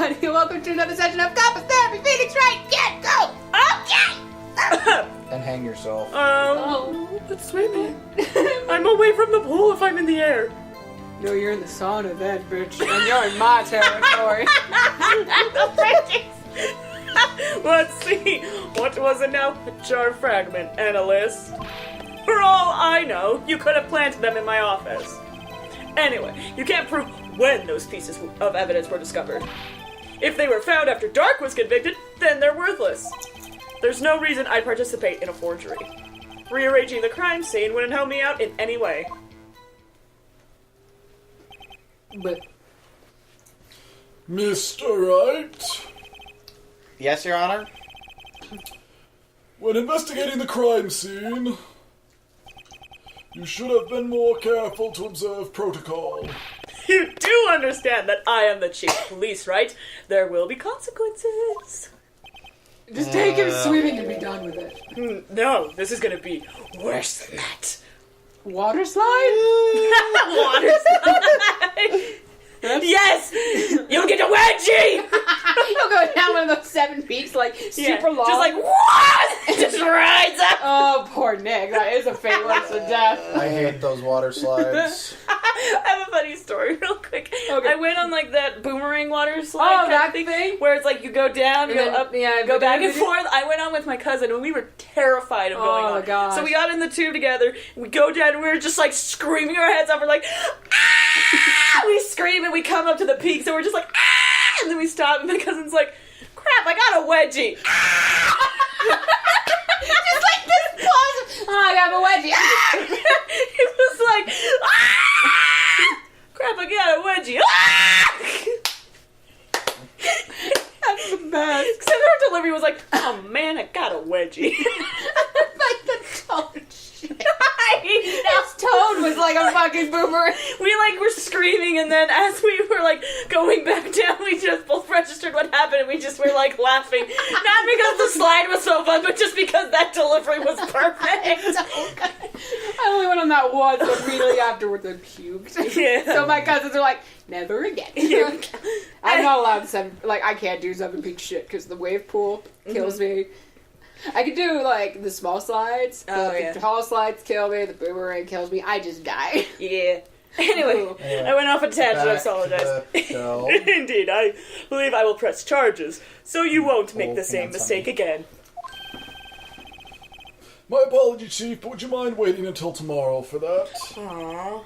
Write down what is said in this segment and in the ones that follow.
everybody. Welcome to another session of Couples Therapy. Phoenix Wright, get go! Okay! And hang yourself. But swimming. I'm away from the pool if I'm in the air. No, you're in the sauna then, bitch. And you're in my territory. Let's see. What was it now? A jar fragment and a list. For all I know, you could have planted them in my office. Anyway, you can't prove when those pieces of evidence were discovered. If they were found after Dark was convicted, then they're worthless. There's no reason I'd participate in a forgery. Rearranging the crime scene wouldn't help me out in any way. But Mr. Wright, Yes, Your Honor? when investigating the crime scene, you should have been more careful to observe protocol. You do understand that I am the chief of police, right? There will be consequences. just take him swimming and be done with it. No, this is gonna be worse than that. Water slide? Water slide. Yes! You'll get a wedgie! You'll go down one of those 7 peaks, like, super long. Just like, what? Just rides up! Oh, poor Nick. That is a fate worse than death. I hate those water slides. I have a funny story real quick. Okay. I went on like that boomerang water slide kind that of thing? where it's like you go down, you go up, yeah, go back and forth. I went on with my cousin and we were terrified of going on. Oh my gosh. So we got in the tube together, we go down and we were just like screaming our heads off. We're like, ah! We scream and we come up to the peak, so we're just like, ah! And then we stop and my cousin's like, crap, I got a wedgie. Just like this pause. Oh, I got a wedgie. It was like, ah! Crap, I got a wedgie. Ah! That's the best. Except her delivery was like, oh man, I got a wedgie. Like the tone shit. I His tone was like a fucking boomerang. We like were screaming, and then as we were like going back down, we just both registered what happened, and we just were like laughing. Not because the slide was so fun, but just because that delivery was perfect. I only went on that once, so immediately afterwards I puked. Yeah. So my cousins are like, never again. I'm not allowed I can't do 7 peak shit because the wave pool kills me. I could do like the small slides, the tall slides kill me, the boomerang kills me. I just die. Yeah. Anyway, I went off a tangent, I apologize. Indeed, I believe I will press charges, so you won't make the same mistake again. My apology, Chief, but would you mind waiting until tomorrow for that? Aww.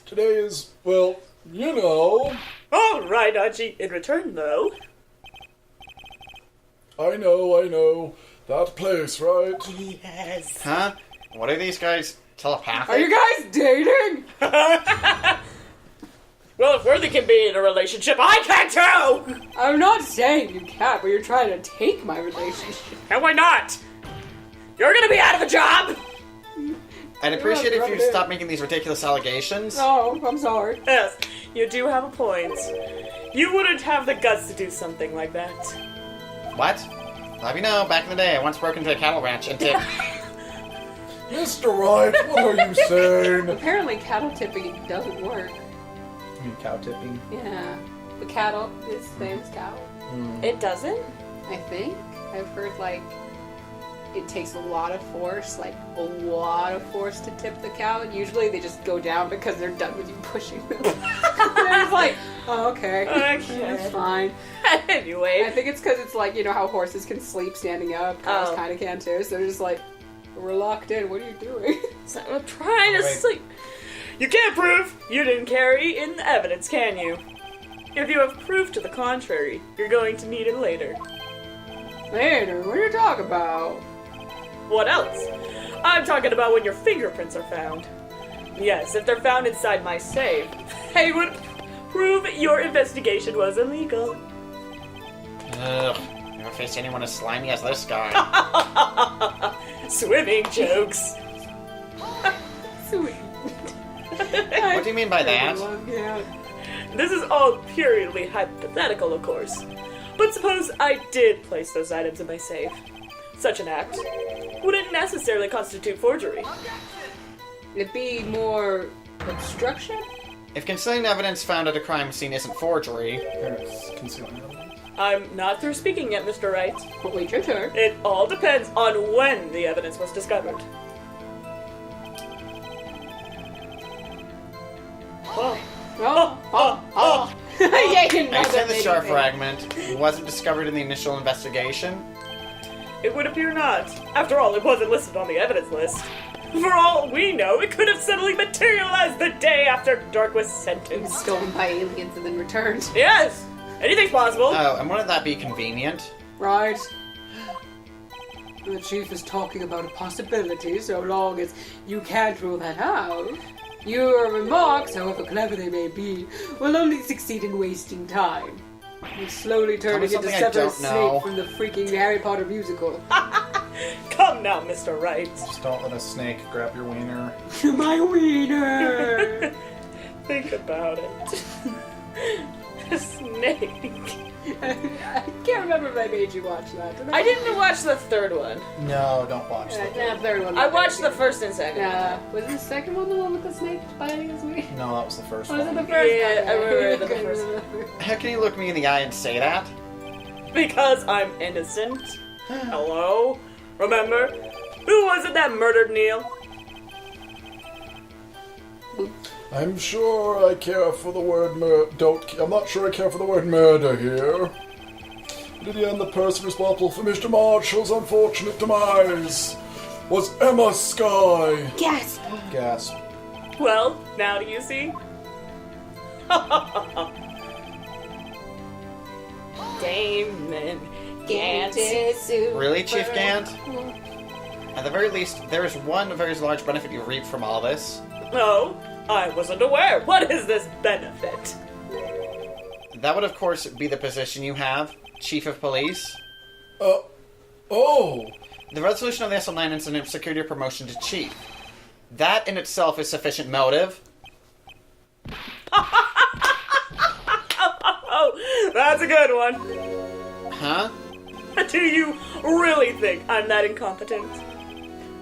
Today is, well, you know. Alright, Archie. In return, though... I know. That place, right? Yes. Huh? What are these guys? Telepathic? Are you guys dating? Well, if Worthy can be in a relationship, I can too! I'm not saying you can't, but you're trying to take my relationship. And why not? You're gonna be out of a job! I'd appreciate Yeah, if you'd rub it in. stop making these ridiculous allegations. Oh, I'm sorry. Yes, you do have a point. You wouldn't have the guts to do something like that. What? Let me know, back in the day, I once broke into a cattle ranch and tipped. Mr. Wright, what are you saying? Apparently cattle tipping doesn't work. You mean cow tipping? Yeah. The cattle, his name's cow. It doesn't? I think. I've heard, like, it takes a lot of force, to tip the cow. And usually they just go down because they're done with you pushing them. They're just like, oh, okay. It's fine. Anyway. I think it's because it's like, you know how horses can sleep standing up. Cows kind of can too. So they're just like, we're locked in. What are you doing? So I'm trying to sleep. You can't prove you didn't carry in the evidence, can you? If you have proof to the contrary, you're going to need it later. Later? What are you talking about? What else? I'm talking about when your fingerprints are found. Yes, if they're found inside my safe, they would prove your investigation was illegal. Ugh. Never faced anyone as slimy as this guy. Swimming jokes. Sweet. What do you mean by that? Yeah. This is all purely hypothetical, of course. But suppose I did place those items in my safe. Such an act wouldn't necessarily constitute forgery. It'd be more obstruction? If concealing evidence found at a crime scene isn't forgery... There's concealing evidence. I'm not through speaking yet, Mr. Wright. But wait your turn. It all depends on when the evidence was discovered. Oh. Yeah, you know I said that the star anything. fragment wasn't discovered in the initial investigation. It would appear not. After all, it wasn't listed on the evidence list. For all we know, it could have suddenly materialized the day after Dark was It was sentenced. stolen by aliens and then returned. Yes! Anything's possible. Oh, and wouldn't that be convenient? Right. The chief is talking about a possibility, so long as you can't rule that out. Your remarks, however clever they may be, will only succeed in wasting time. You're slowly turning into something I Severus don't know. Snape from the freaking Harry Potter musical. Come now, Mr. Wright. Just don't let a snake grab your wiener. My wiener! Think about it. A snake. I can't remember if I made you watch that. Did I didn't watch the third one. No, don't watch Yeah, that. the third one. I watched the first and second. Was the second one the one with the snake biting his wiener? No, that was the first Was it one. the first Yeah, one? I remember the couldn't first remember. How can you look me in the eye and say that? Because I'm innocent. Hello? Remember? Who was it that murdered Neil? I'm sure I care for the word I'm not sure I care for the word murder here. But in the end, the person responsible for Mr. Marshall's unfortunate demise was Emma Skye. Gasp! Gasp. Well, now do you see? Damon Gant. Really, Chief Gant? At the very least, there is one very large benefit you reap from all this. No, I wasn't aware. What is this benefit? That would, of course, be the position you have, Chief of Police. Oh! The resolution of the SL9 incident secured your promotion to Chief. That in itself is sufficient motive. Oh, that's a good one. Huh? Do you really think I'm that incompetent?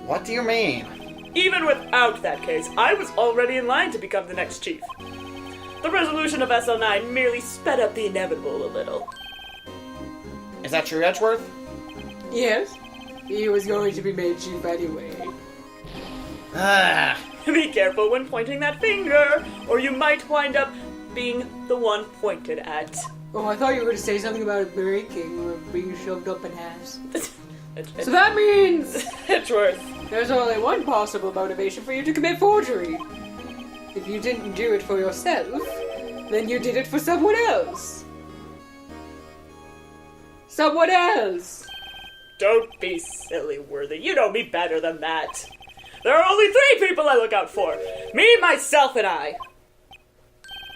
What do you mean? Even without that case, I was already in line to become the next chief. The resolution of SL9 merely sped up the inevitable a little. Is that true, Edgeworth? Yes, he was going to be made chief anyway. Ah, Be careful when pointing that finger, or you might wind up being the one pointed at. Oh, I thought you were going to say something about breaking or being shoved up an ass. So that means Edgeworth. there's only one possible motivation for you to commit forgery. If you didn't do it for yourself, then you did it for someone else. Someone else! Don't be silly, Worthy. You know me better than that. There are only 3 people I look out for. Me, myself, and I.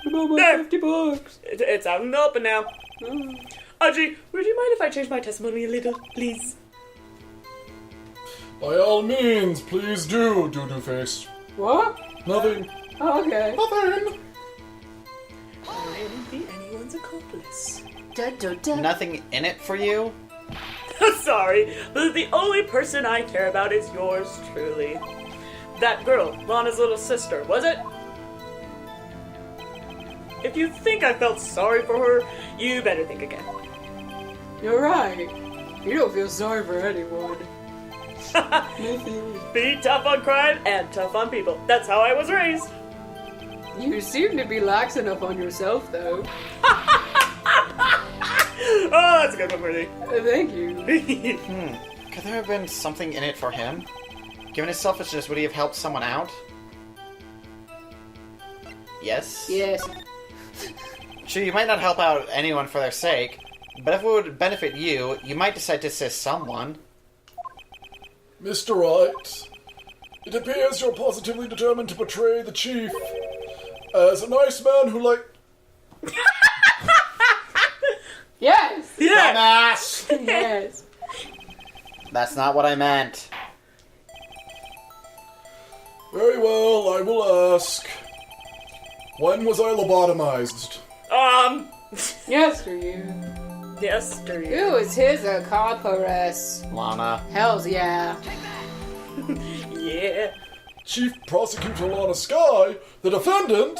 What about my There. $50? It's out in the open now. Oh. Audrey, would you mind if I change my testimony a little, please? By all means, please do, Doo-Doo Face. What? Nothing. Okay. Nothing! I wouldn't be anyone's accomplice. nothing in it for you? Sorry, but the only person I care about is yours truly. That girl, Lana's little sister, was it? If you think I felt sorry for her, you better think again. You're right. You don't feel sorry for anyone. No feelings. Be tough on crime and tough on people. That's how I was raised. You seem to be lax enough on yourself, though. Oh, that's a good one, Worthy. Thank you. Could there have been something in it for him? Given his selfishness, would he have helped someone out? Yes? Yes. Sure, you might not help out anyone for their sake, but if it would benefit you, you might decide to assist someone. Mr. Wright, it appears you're positively determined to portray the chief as a nice man who Yes! Yeah! Dumbass! Yes. That's not what I meant. Very well, I will ask. When was I lobotomized? Yes, for you. Yesterday. Who is his accomplice? Lana. Hells yeah. Yeah. Chief Prosecutor Lana Skye, the defendant?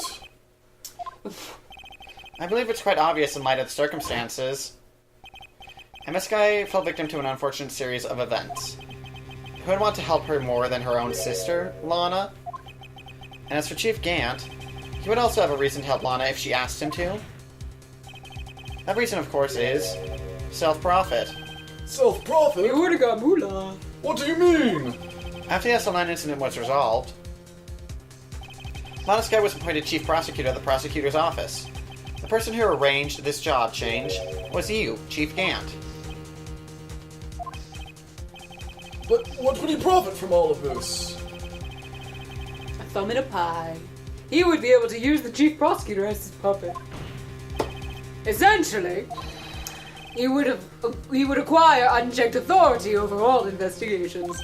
I believe it's quite obvious in light of the circumstances. Emiskai fell victim to an unfortunate series of events. Who would want to help her more than her own sister, Lana? And as for Chief Gant, he would also have a reason to help Lana if she asked him to. That reason, of course, is self-profit. Self-profit? You would've got moolah. What do you mean? After the SL9 incident was resolved, Lana Sky was appointed Chief Prosecutor of the Prosecutor's Office. The person who arranged this job change was you, Chief Gant. But what would he profit from all of this? A thumb in a pie. He would be able to use the chief prosecutor as his puppet. Essentially, he would acquire unchecked authority over all investigations.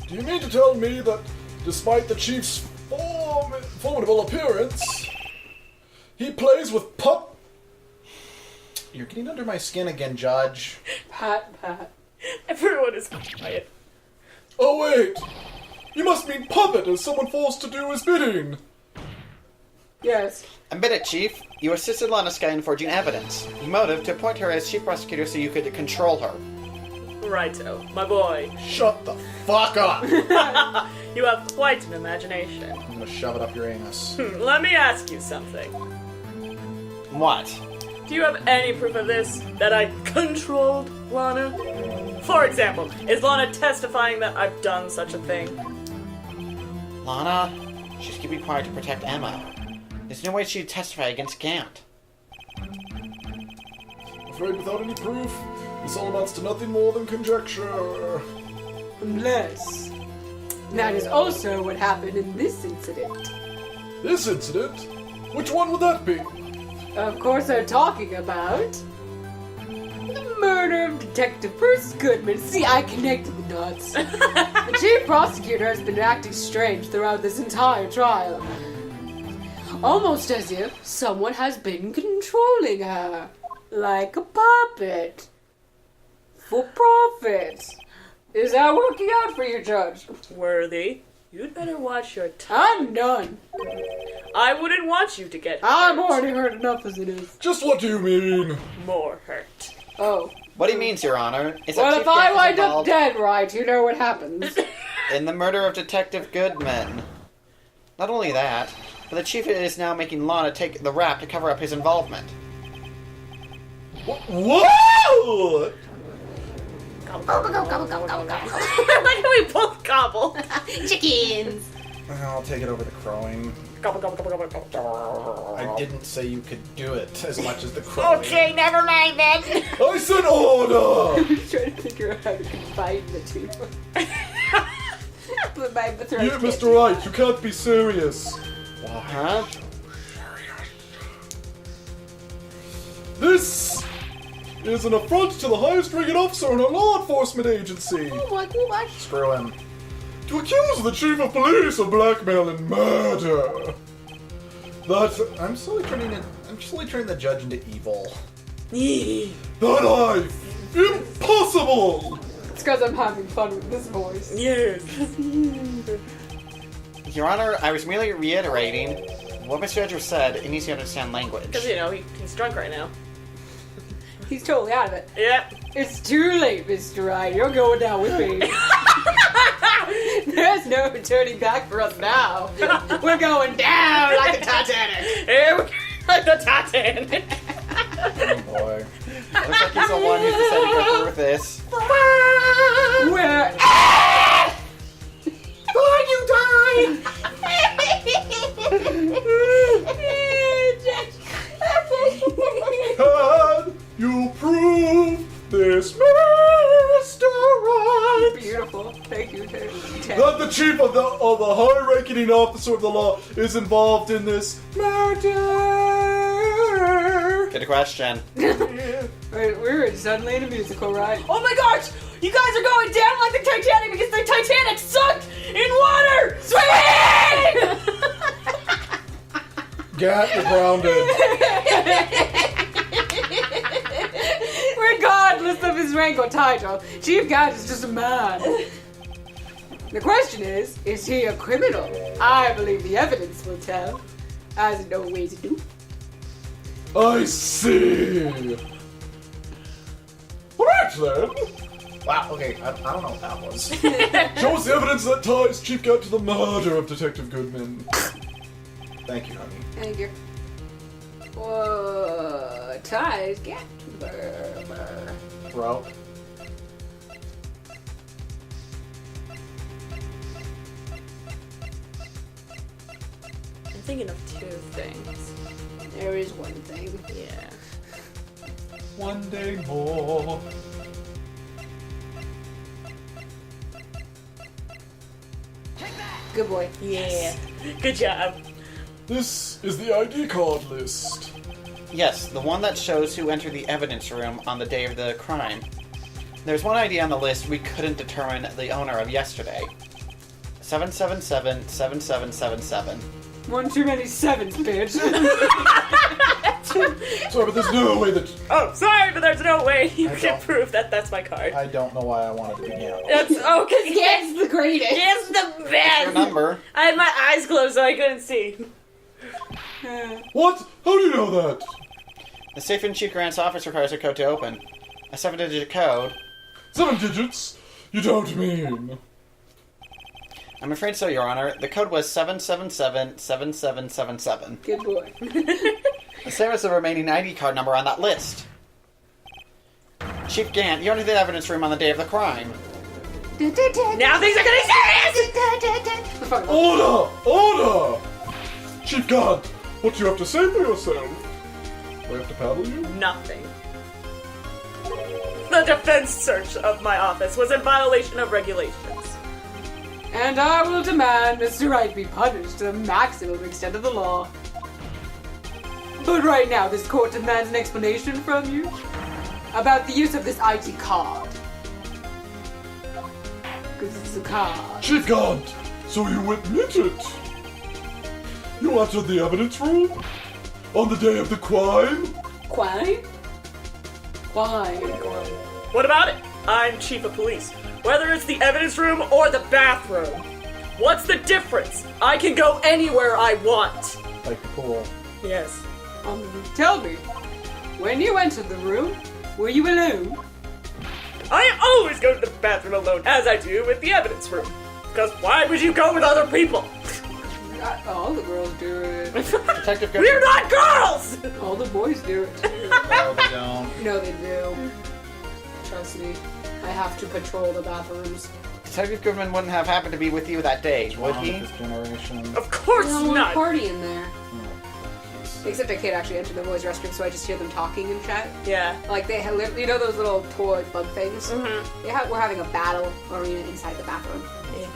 Do you mean to tell me that, despite the chief's formidable appearance, he plays with You're getting under my skin again, Judge. Pat. Everyone is quiet. Oh wait! You must mean puppet as someone forced to do his bidding! Yes. Admit it, Chief. You assisted Lana Sky in forging evidence. Your motive to appoint her as Chief Prosecutor so you could control her. Righto, my boy. Shut the fuck up! You have quite an imagination. I'm gonna shove it up your anus. Let me ask you something. What? Do you have any proof of this? That I controlled Lana? For example, is Lana testifying that I've done such a thing? Lana, she's keeping quiet to protect Emma. There's no way she'd testify against Gant. I'm afraid without any proof, this all amounts to nothing more than conjecture. Unless... That is also what happened in this incident. This incident? Which one would that be? Of course I'm talking about... the murder of Detective Bruce Goodman. See, I connected the dots. The chief prosecutor has been acting strange throughout this entire trial. Almost as if someone has been controlling her. Like a puppet. For profit. Is that working out for you, Judge? Worthy, you'd better watch your tongue. I'm done. I wouldn't want you to get I'm hurt. already hurt enough as it is. Just what do you mean? More hurt. Oh. What he means, Your Honor, is that Well, Chief if I Gant is wind up involved dead, right, you know what happens. in the murder of Detective Goodman. Not only that, but the Chief is now making Lana take the rap to cover up his involvement. What? Gobble, gobble, gobble, gobble, gobble, gobble. Why do we both gobble? Chickens. I'll take it over the crowing. Gobble, gobble, gobble, gobble, gobble. I didn't say you could do it as much as the crowing. Okay, never mind then. I said order! I'm just trying to figure out how to combine the two. But my throat You, can't Mr. do Wright, you can't be serious. Huh? This is an affront to the highest ranking officer in a law enforcement agency. that. Screw him. To accuse the chief of police of blackmail and murder. That I'm slowly turning the judge into evil. life, impossible. It's because I'm having fun with this voice. Yes. Your Honor, I was merely reiterating what Mr. Edgeworth said in easy to understand language. Because, you know, he's drunk right now. He's totally out of it. Yep. It's too late, Mr. Wright. You're going down with me. There's no turning back for us now. We're going down like the Titanic. Here we go. Like the Titanic. Oh boy. Looks like he's the one who's decided to go through with this. Where? Before you die! Can you prove this, Mr. Wright? Beautiful. Thank you, Ted. That the chief of the high-ranking officer of the law is involved in this murder. Good question. We're suddenly in a musical, right? Oh my gosh! You guys are going down like the Titanic because the Titanic sunk in water! Swim! Gat, you're grounded. Regardless of his rank or title, Chief Gat is just a man. The question is he a criminal? I believe the evidence will tell. As no way to do. I see. Alright then. Wow, okay, I don't know what that was. Show us the evidence that ties Chief Gant to the murder of Detective Goodman. Thank you, honey. Thank you. Whoa, ties Gant to murder. Bro. I'm thinking of two things. There is one thing. Yeah. One day more. Good boy. Yeah. Good job. This is the ID card list. Yes, the one that shows who entered the evidence room on the day of the crime. There's one ID on the list we couldn't determine the owner of yesterday. 777-7777. One too many sevens, bitch. Sorry, but there's no way that... Oh, sorry, but there's no way you I can don't- prove that that's my card. I don't know why I wanted to be Gant. That's okay. Gant's the greatest. It's the Your best. number. I had my eyes closed so I couldn't see. What? How do you know that? The safe in Chief Grant's office requires a code to open. A 7-digit code. 7 digits? You don't mean... I'm afraid so, Your Honor. The code was 777-7777. Good boy. The same as the remaining ID card number on that list. Chief Gant, you entered the evidence room on the day of the crime. Now things are getting serious! Order! Order! Chief Gant, what do you have to say for yourself? Do I have to paddle you? Nothing. The defense search of my office was in violation of regulations. And I will demand Mr. Wright be punished to the maximum extent of the law. But right now, this court demands an explanation from you about the use of this ID card. Because it's a card. Chief Gant, so you admit it? You entered the evidence room? On the day of the crime? Quine? Quine. What about it? I'm chief of police. Whether it's the evidence room or the bathroom. What's the difference? I can go anywhere I want. Like the pool. Yes. Tell me, when you entered the room, were you alone? I always go to the bathroom alone, as I do with the evidence room. Because why would you go with other people? All the girls do it. Detective Goodman. We're not girls! All the boys do it too. No, they don't. No, they do. Trust me. I have to patrol the bathrooms. Detective Goodman wouldn't have happened to be with you that day, would Wrong he? with this generation. Of course There's only not! party in there. Oh, Except I can't actually enter the boys' restroom, so I just hear them talking and chat. Yeah. Like they have, you know those little toy bug things? Mm-hmm. We're having a battle arena inside the bathroom. Yeah.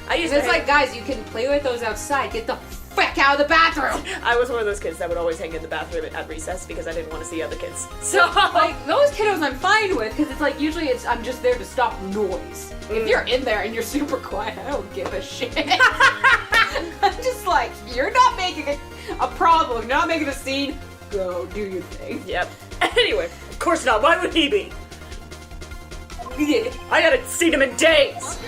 I used It's to like, guys, you can play with those outside. Get the frick out of the bathroom! I was one of those kids that would always hang in the bathroom at recess because I didn't want to see other kids. So, Like, those kiddos I'm fine with, because it's like, usually I'm just there to stop noise. If you're in there and you're super quiet, I don't give a shit. I'm just like, you're not making a problem, you're not making a scene, go, do your thing. yep. Anyway, of course not. Why would he be? Yeah. I hadn't seen him in days.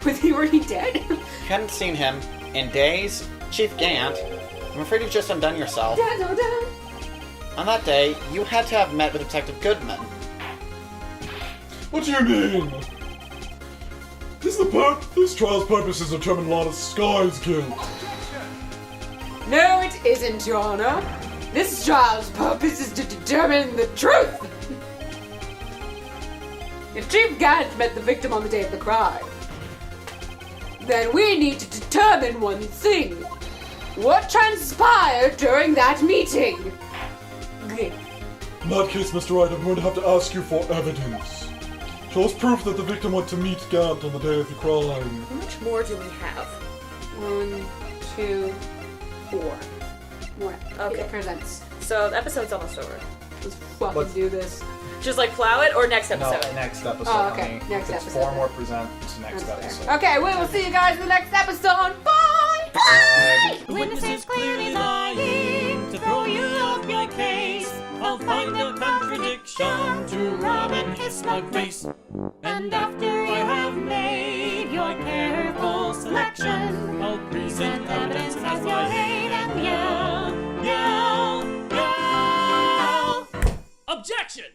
Was he already dead? You hadn't seen him in days. Chief Gant, I'm afraid you've just undone yourself. On that day, you had to have met with Detective Goodman. What do you mean? This trial's purpose is to determine Lana Sky's guilt. No, it isn't, Your Honor. This trial's purpose is to determine the truth. If Chief Gant met the victim on the day of the crime, then we need to determine one thing. What transpired during that meeting? In that case, Mr. Wright, I'm going to have to ask you for evidence. Show us proof that the victim went to meet Gant on the day of the crime. How much more do we have? 1, 2, 4. More. Okay. It presents. So the episode's almost over. Let's fucking do this. Just like plow it or next No, episode? next episode. Oh, okay. Honey. Next If it's episode. 4 more presents next That's episode. fair. Okay, we will see you guys in the next episode. Bye! Bye! Witnesses clearly lying to throw you off your case. I'll find a contradiction to rub in his smug face. And after I have made your careful selection, collection. I'll present evidence as I hate and yell, yell, yell. Objection!